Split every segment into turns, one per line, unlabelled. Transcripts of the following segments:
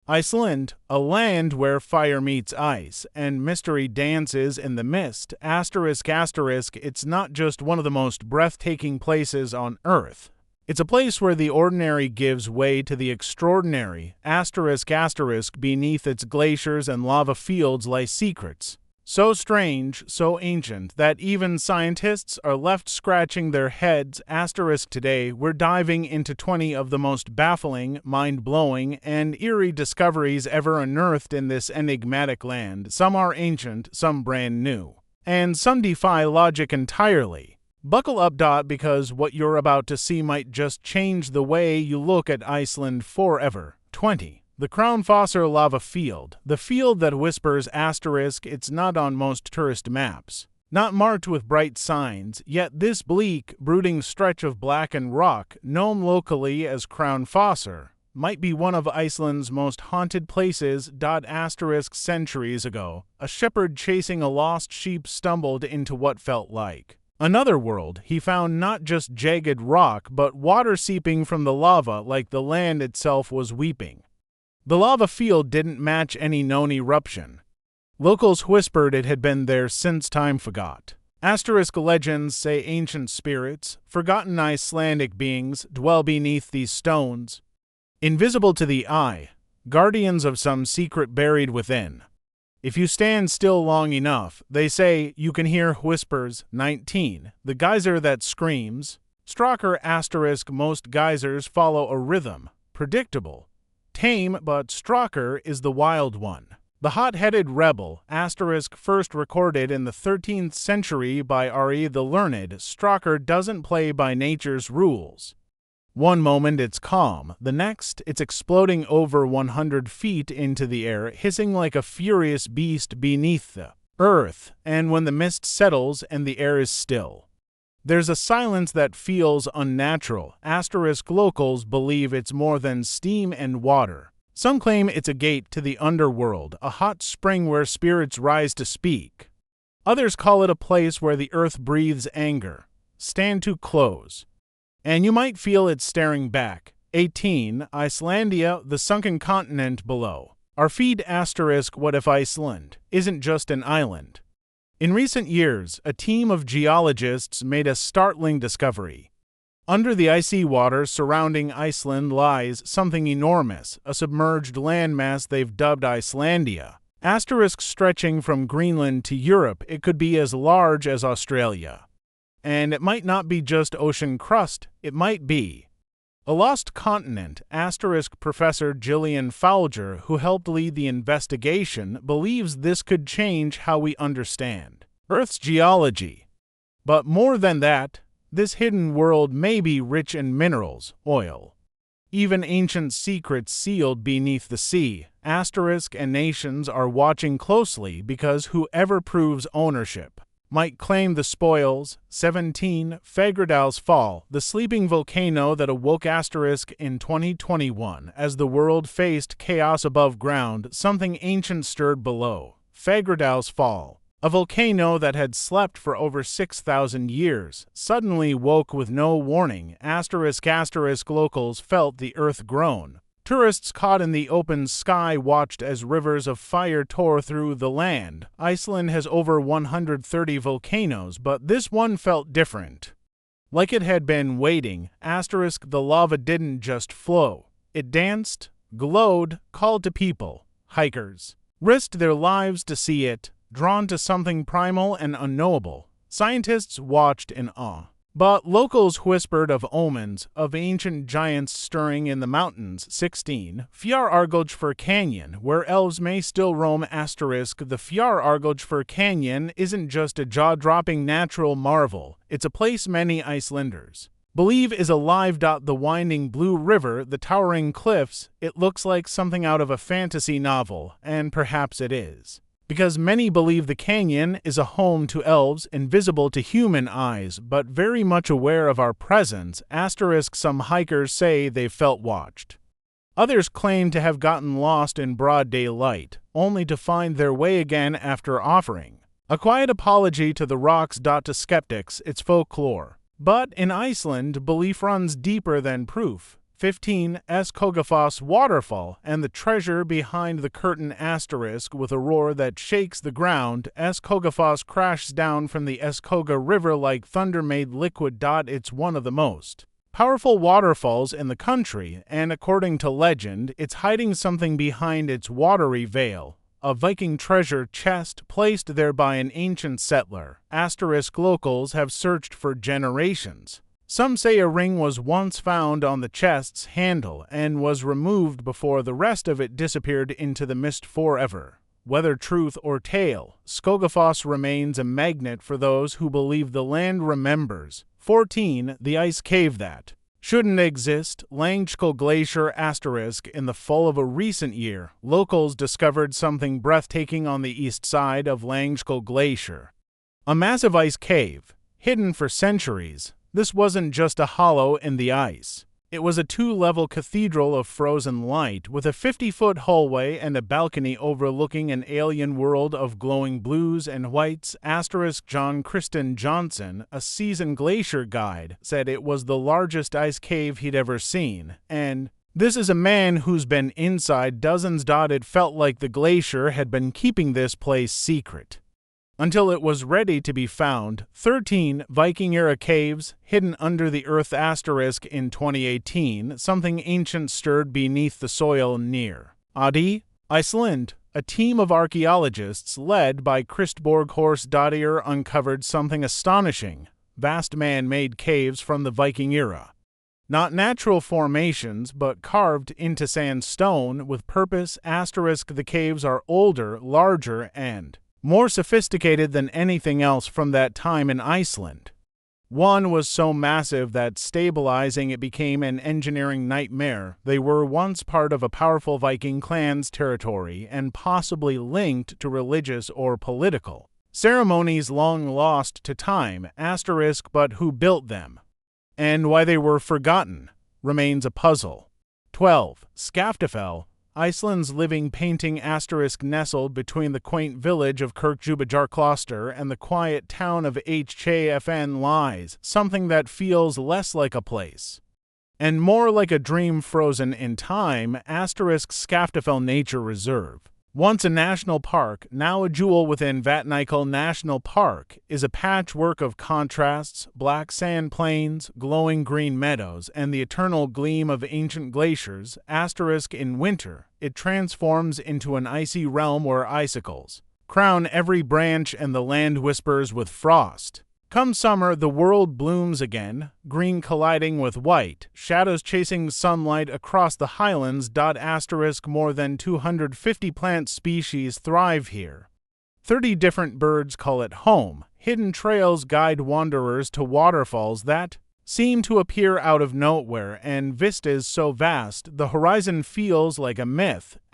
Iceland, a land where fire meets ice, and mystery dances in the mist, it's not just one of the most breathtaking places on Earth. It's a place where the ordinary gives way to the extraordinary, beneath its glaciers and lava fields lie secrets. So strange, so ancient, that even scientists are left scratching their heads. Today, we're diving into 20 of the most baffling, mind-blowing, and eerie discoveries ever unearthed in this enigmatic land. Some are ancient, some brand new, and some defy logic entirely. Buckle up, because what you're about to see might just change the way you look at Iceland forever. 20. The Crownfossar lava field, the field that whispers it's not on most tourist maps. Not marked with bright signs, yet this bleak, brooding stretch of blackened rock, known locally as Crownfossar, might be one of Iceland's most haunted places. Centuries ago, a shepherd chasing a lost sheep stumbled into what felt like another world. He found not just jagged rock, but water seeping from the lava like the land itself was weeping. The lava field didn't match any known eruption. Locals whispered it had been there since time forgot. Legends say ancient spirits, forgotten Icelandic beings, dwell beneath these stones. Invisible to the eye, guardians of some secret buried within. If you stand still long enough, they say you can hear whispers. 19. The geyser that screams. Strocker *. Most geysers follow a rhythm, predictable, tame, but Strocker is the wild one. The hot-headed rebel, first recorded in the 13th century by Ari the Learned, Strocker doesn't play by nature's rules. One moment it's calm, the next it's exploding over 100 feet into the air, hissing like a furious beast beneath the earth, and when the mist settles and the air is still, there's a silence that feels unnatural. Locals believe it's more than steam and water. Some claim it's a gate to the underworld, a hot spring where spirits rise to speak. Others call it a place where the earth breathes anger. Stand too close, and you might feel it staring back. 18. Icelandia, the sunken continent below. Our feed *. What if Iceland isn't just an island? In recent years, a team of geologists made a startling discovery. Under the icy water surrounding Iceland lies something enormous, a submerged landmass they've dubbed Icelandia. Stretching from Greenland to Europe, it could be as large as Australia. And it might not be just ocean crust, it might be a lost continent. Professor Gillian Fowler, who helped lead the investigation, believes this could change how we understand Earth's geology. But more than that, this hidden world may be rich in minerals, oil, even ancient secrets sealed beneath the sea. And nations are watching closely because whoever proves ownership might claim the spoils. 17. Fagradal's Fall, the sleeping volcano that awoke in 2021 as the world faced chaos above ground. Something ancient stirred below. Fagradal's Fall, a volcano that had slept for over 6,000 years, suddenly woke with no warning. Locals felt the earth groan. Tourists caught in the open sky watched as rivers of fire tore through the land. Iceland has over 130 volcanoes, but this one felt different. Like it had been waiting. The lava didn't just flow. It danced, glowed, called to people. Hikers risked their lives to see it, drawn to something primal and unknowable. Scientists watched in awe. But locals whispered of omens, of ancient giants stirring in the mountains. 16. Fjarðargöngufjör Canyon, where elves may still roam. The Fjarðargöngufjör Canyon isn't just a jaw-dropping natural marvel, it's a place many Icelanders believe is alive. The winding blue river, the towering cliffs, it looks like something out of a fantasy novel, and perhaps it is. Because many believe the canyon is a home to elves, invisible to human eyes, but very much aware of our presence. Some hikers say they felt watched. Others claim to have gotten lost in broad daylight, only to find their way again after offering a quiet apology to the rocks. To skeptics, it's folklore. But in Iceland, belief runs deeper than proof. 15. Skogafoss Waterfall and the treasure behind the curtain * with a roar that shakes the ground. Skogafoss crashes down from the Skoga River like thunder made liquid. It's one of the most powerful waterfalls in the country, and according to legend, it's hiding something behind its watery veil. A Viking treasure chest placed there by an ancient settler. * Locals have searched for generations. Some say a ring was once found on the chest's handle and was removed before the rest of it disappeared into the mist forever. Whether truth or tale, Skogafoss remains a magnet for those who believe the land remembers. 14. The ice cave that shouldn't exist. Langskjol Glacier * in the fall of a recent year, locals discovered something breathtaking on the east side of Langskjol Glacier. A massive ice cave, hidden for centuries. This wasn't just a hollow in the ice. It was a 2-level cathedral of frozen light with a 50-foot hallway and a balcony overlooking an alien world of glowing blues and whites. * John Kristen Johnson, a seasoned glacier guide, said it was the largest ice cave he'd ever seen, and this is a man who's been inside dozens. It felt like the glacier had been keeping this place secret until it was ready to be found. 13. Viking-era caves, hidden under the earth * in 2018, something ancient stirred beneath the soil near Iceland. A team of archaeologists led by Kristborg Horsdottir uncovered something astonishing: vast man-made caves from the Viking era. Not natural formations, but carved into sandstone with purpose. * The caves are older, larger, and more sophisticated than anything else from that time in Iceland. One was so massive that stabilizing it became an engineering nightmare. They were once part of a powerful Viking clan's territory and possibly linked to religious or political ceremonies long lost to time. * But who built them and why they were forgotten remains a puzzle. 12. Skaftafell, Iceland's living painting * nestled between the quaint village of Kirkjubajarkloster and the quiet town of Hjfn lies something that feels less like a place and more like a dream frozen in time. * Skaftafell Nature Reserve, once a national park, now a jewel within Vatnajökull National Park, is a patchwork of contrasts: black sand plains, glowing green meadows, and the eternal gleam of ancient glaciers. * In winter, it transforms into an icy realm where icicles crown every branch and the land whispers with frost. Come summer, the world blooms again, green colliding with white, shadows chasing sunlight across the highlands. * More than 250 plant species thrive here. 30 different birds call it home. Hidden trails guide wanderers to waterfalls that seem to appear out of nowhere, and vistas so vast the horizon feels like a myth. *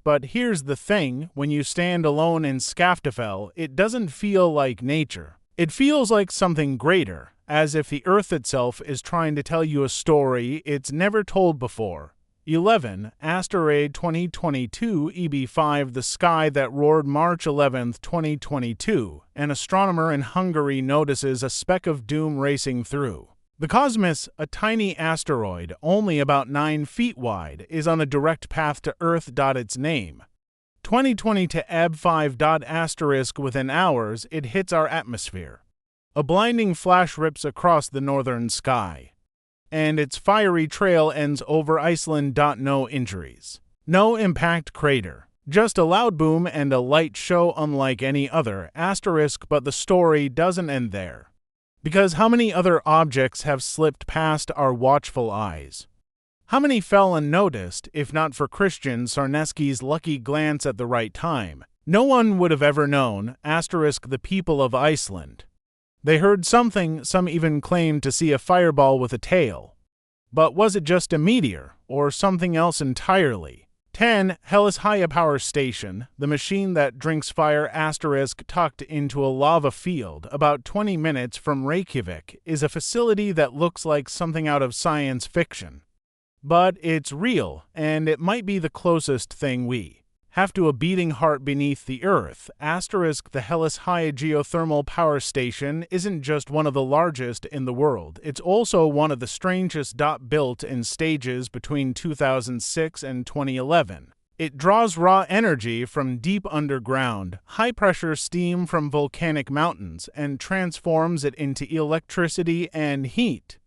But here's the thing: when you stand alone in Skaftafell, it doesn't feel like nature. It feels like something greater, as if the earth itself is trying to tell you a story it's never told before. 11. Asteroid 2022 EB5, the sky that roared. March 11, 2022. An astronomer in Hungary notices a speck of doom racing through the cosmos. A tiny asteroid, only about 9 feet wide, is on a direct path to Earth. Its name 2020 to EB5. * Within hours, it hits our atmosphere. A blinding flash rips across the northern sky, and its fiery trail ends over Iceland. No injuries, no impact crater, just a loud boom and a light show unlike any other. * But the story doesn't end there, because how many other objects have slipped past our watchful eyes? How many fell unnoticed, if not for Christian Sarneski's lucky glance at the right time? No one would have ever known. * The people of Iceland. They heard something, some even claimed to see a fireball with a tail. But was it just a meteor, or something else entirely? 10. Hellas High Power Station, the machine that drinks fire * tucked into a lava field about 20 minutes from Reykjavik, is a facility that looks like something out of science fiction. But it's real, and it might be the closest thing we have to a beating heart beneath the earth. Asterisk the Hellas High geothermal power station isn't just one of the largest in the world, it's also one of the strangest. Built in stages between 2006 and 2011. It draws raw energy from deep underground, high-pressure steam from volcanic mountains, and transforms it into electricity and heat.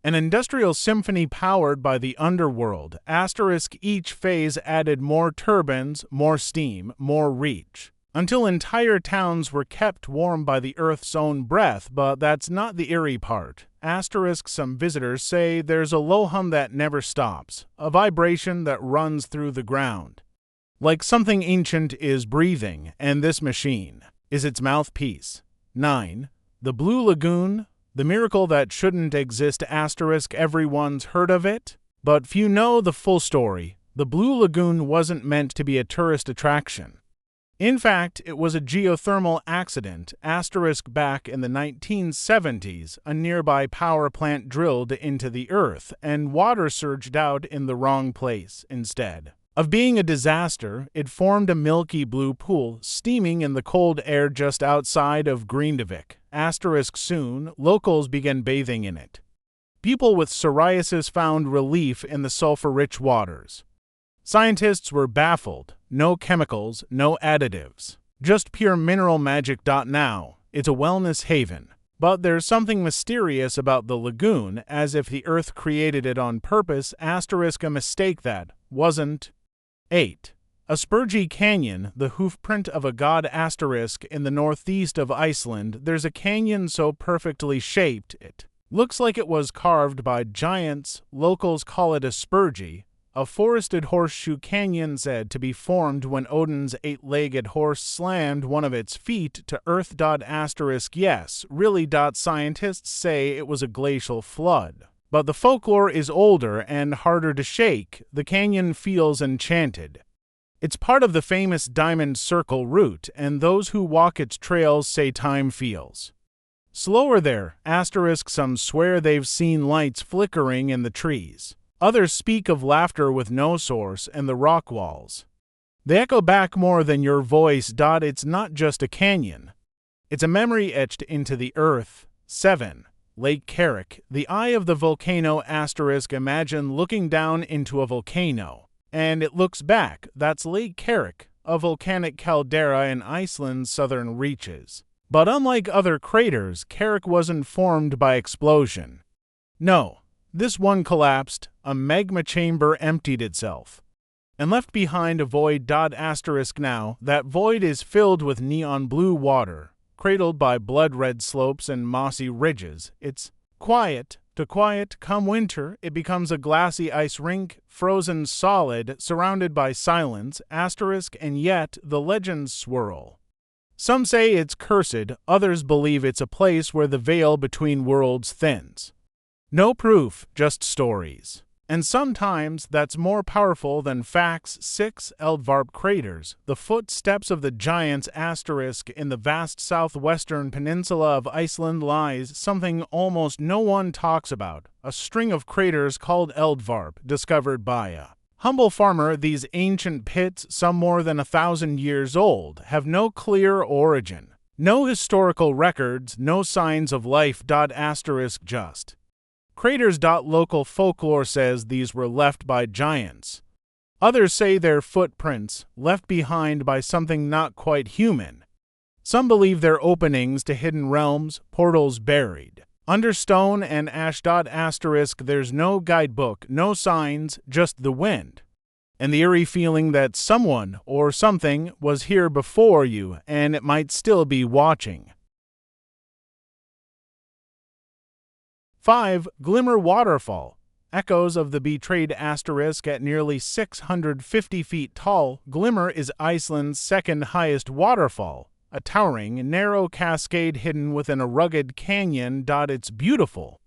An industrial symphony powered by the underworld. Asterisk each phase added more turbines, more steam, more reach, until entire towns were kept warm by the Earth's own breath. But that's not the eerie part. Asterisk some visitors say there's a low hum that never stops, a vibration that runs through the ground, like something ancient is breathing, and this machine is its mouthpiece. 9. The Blue Lagoon. The miracle that shouldn't exist. Asterisk everyone's heard of it, but few know the full story. The Blue Lagoon wasn't meant to be a tourist attraction. In fact, it was a geothermal accident. Asterisk back in the 1970s, a nearby power plant drilled into the earth, and water surged out in the wrong place. Instead of being a disaster, it formed a milky blue pool, steaming in the cold air just outside of Grindavik. Asterisk soon, locals began bathing in it. People with psoriasis found relief in the sulfur-rich waters. Scientists were baffled. No chemicals, no additives. Just pure mineral magic. Now, it's a wellness haven. But there's something mysterious about the lagoon, as if the earth created it on purpose. Asterisk a mistake that wasn't. 8. A Spurgi Canyon, the hoofprint of a god. Asterisk in the northeast of Iceland, there's a canyon so perfectly shaped it looks like it was carved by giants. Locals call it a Spurgi, a forested horseshoe canyon said to be formed when Odin's 8-legged horse slammed one of its feet to earth. Asterisk yes, really. Scientists say it was a glacial flood, but the folklore is older and harder to shake. The canyon feels enchanted. It's part of the famous Diamond Circle route, and those who walk its trails say time feels slower there. Asterisk some swear they've seen lights flickering in the trees. Others speak of laughter with no source and the rock walls. They echo back more than your voice. It's not just a canyon. It's a memory etched into the earth. 7. Lake Hverir, the eye of the volcano. Asterisk imagine looking down into a volcano, and it looks back. That's Lake Hverir, a volcanic caldera in Iceland's southern reaches. But unlike other craters, Hverir wasn't formed by explosion. No, this one collapsed. A magma chamber emptied itself and left behind a void. Asterisk now, that void is filled with neon blue water, cradled by blood-red slopes and mossy ridges. It's quiet. To quiet, come winter, it becomes a glassy ice rink, frozen solid, surrounded by silence. Asterisk and yet the legends swirl. Some say it's cursed, others believe it's a place where the veil between worlds thins. No proof, just stories. And sometimes that's more powerful than facts. 6. Eldvarp craters, the footsteps of the giants. Asterisk in the vast southwestern peninsula of Iceland lies something almost no one talks about, a string of craters called Eldvarp, discovered by a humble farmer. These ancient pits, some more than 1,000 years old, have no clear origin, no historical records, no signs of life. Asterisk just craters. Local folklore says these were left by giants. Others say they're footprints, left behind by something not quite human. Some believe they're openings to hidden realms, portals buried under stone and ash. Asterisk there's no guidebook, no signs, just the wind, and the eerie feeling that someone or something was here before you, and it might still be watching. 5. Glimmer Waterfall. Echoes of the betrayed. Asterisk at nearly 650 feet tall, Glimmer is Iceland's second highest waterfall, a towering, narrow cascade hidden within a rugged canyon. It's beautiful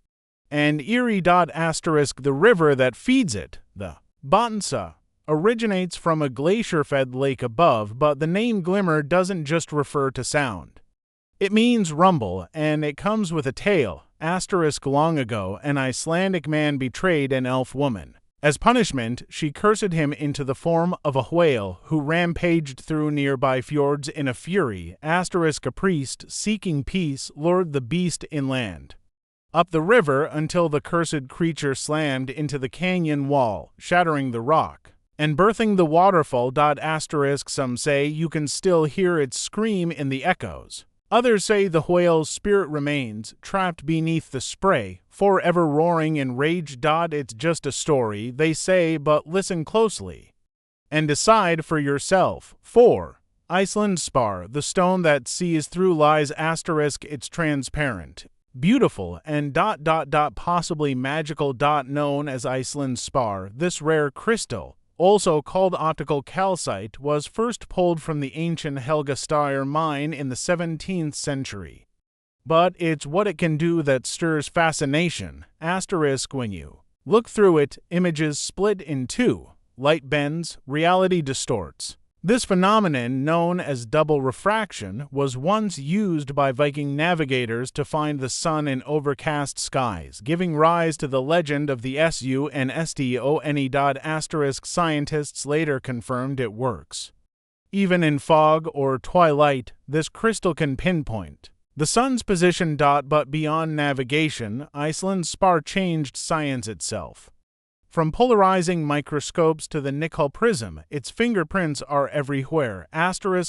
and eerie. Asterisk the river that feeds it, the Botnsa, originates from a glacier-fed lake above, but the name Glimmer doesn't just refer to sound. It means rumble, and it comes with a tale. Asterisk long ago, an Icelandic man betrayed an elf woman. As punishment, she cursed him into the form of a whale who rampaged through nearby fjords in a fury. A priest, seeking peace, lured the beast inland, up the river until the cursed creature slammed into the canyon wall, shattering the rock and birthing the waterfall. Some say you can still hear its scream in the echoes. Others say the whale's spirit remains trapped beneath the spray, forever roaring in rage. It's just a story, they say, but listen closely and decide for yourself. 4. Iceland spar, the stone that sees through lies. It's transparent, beautiful, and possibly magical. Known as Iceland spar, this rare crystal, also called optical calcite, was first pulled from the ancient Helgasteier mine in the 17th century. But it's what it can do that stirs fascination. When you look through it, images split in two, light bends, reality distorts. This phenomenon, known as double refraction, was once used by Viking navigators to find the sun in overcast skies, giving rise to the legend of the Sun. Scientists later confirmed it works even in fog or twilight. This crystal can pinpoint the sun's position. But beyond navigation, Iceland's spar changed science itself. From polarizing microscopes to the nickel prism, its fingerprints are everywhere.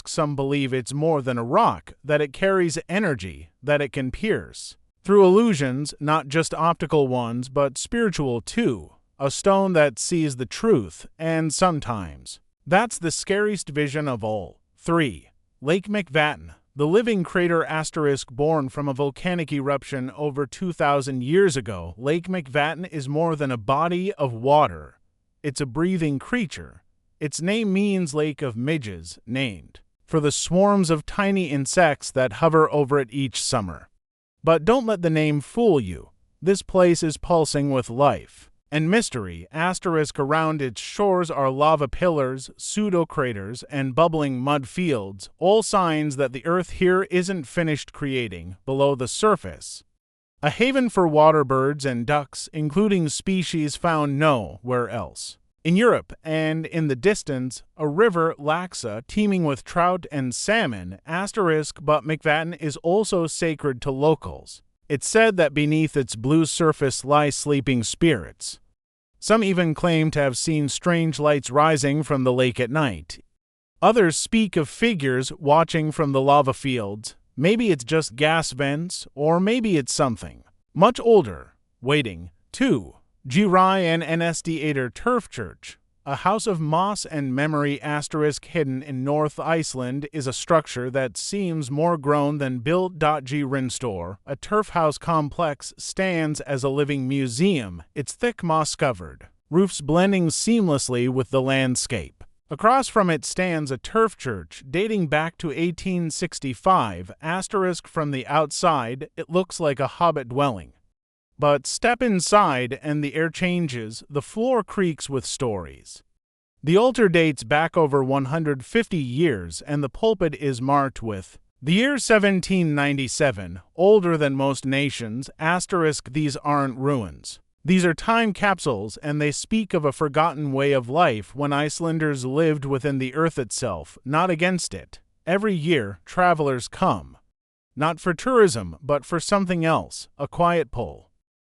Some believe it's more than a rock, that it carries energy, that it can pierce through illusions, not just optical ones, but spiritual too. A stone that sees the truth, and sometimes that's the scariest vision of all. 3. Lake McVatten, the living crater. Born from a volcanic eruption over 2,000 years ago, Lake McVatten is more than a body of water. It's a breathing creature. Its name means lake of midges, named for the swarms of tiny insects that hover over it each summer. But don't let the name fool you. This place is pulsing with life and mystery. Around its shores are lava pillars, pseudo-craters, and bubbling mud fields, all signs that the earth here isn't finished creating below the surface. A haven for water birds and ducks, including species found nowhere else in Europe, and in the distance, a river, Laxa, teeming with trout and salmon. But McVatten is also sacred to locals. It's said that beneath its blue surface lie sleeping spirits. Some even claim to have seen strange lights rising from the lake at night. Others speak of figures watching from the lava fields. Maybe it's just gas vents, or maybe it's something much older, waiting. 2. Hverir Turf Church, a house of moss and memory. Hidden in North Iceland is a structure that seems more grown than built. Grindstor, a turf house complex, stands as a living museum, its thick moss-covered roofs blending seamlessly with the landscape. Across from it stands a turf church dating back to 1865. From the outside, it looks like a hobbit dwelling. But step inside and the air changes, the floor creaks with stories. The altar dates back over 150 years and the pulpit is marked with the year 1797, older than most nations. These aren't ruins. These are time capsules, and they speak of a forgotten way of life when Icelanders lived within the earth itself, not against it. Every year, travelers come, not for tourism, but for something else, a quiet pull.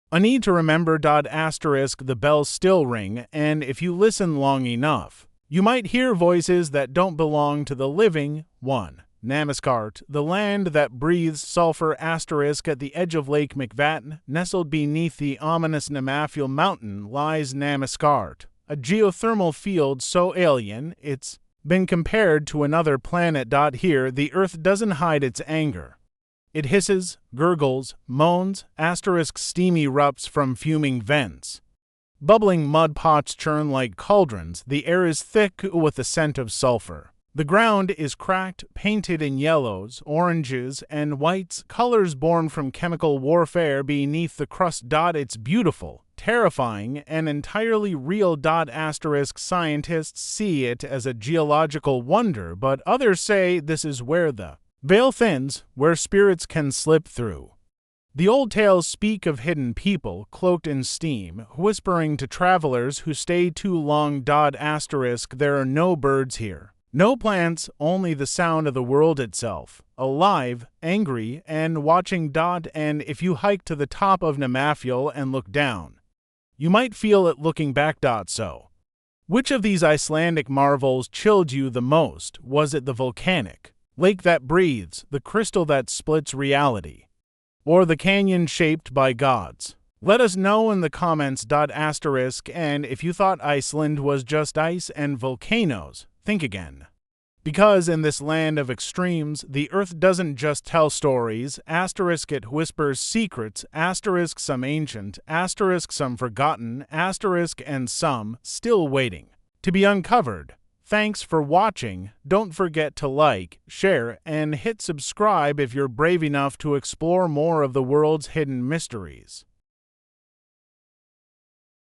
A need to remember. The bells still ring, and if you listen long enough, you might hear voices that don't belong to the living. 1. Namaskart, the land that breathes sulfur. At the edge of Lake McVatten, nestled beneath the ominous Namafjall mountain, lies Namaskart, a geothermal field so alien it's been compared to another planet. Here, the earth doesn't hide its anger. It hisses, gurgles, moans. Steam erupts from fuming vents. Bubbling mud pots churn like cauldrons. The air is thick with the scent of sulfur. The ground is cracked, painted in yellows, oranges, and whites, colors born from chemical warfare beneath the crust. It's beautiful, terrifying, and entirely real. Scientists see it as a geological wonder, but others say this is where the veil thins, where spirits can slip through. The old tales speak of hidden people, cloaked in steam, whispering to travelers who stay too long. There are no birds here. No plants, only the sound of the world itself. Alive, angry, and watching. And if you hike to the top of Namafiel and look down, you might feel it looking back. So, which of these Icelandic marvels chilled you the most? Was it the volcanic lake that breathes, the crystal that splits reality, or the canyon shaped by gods? Let us know in the comments. And if you thought Iceland was just ice and volcanoes, think again. Because in this land of extremes, the earth doesn't just tell stories, it whispers secrets, some ancient, some forgotten, and some still waiting to be uncovered. Thanks for watching. Don't forget to like, share, and hit subscribe if you're brave enough to explore more of the world's hidden mysteries.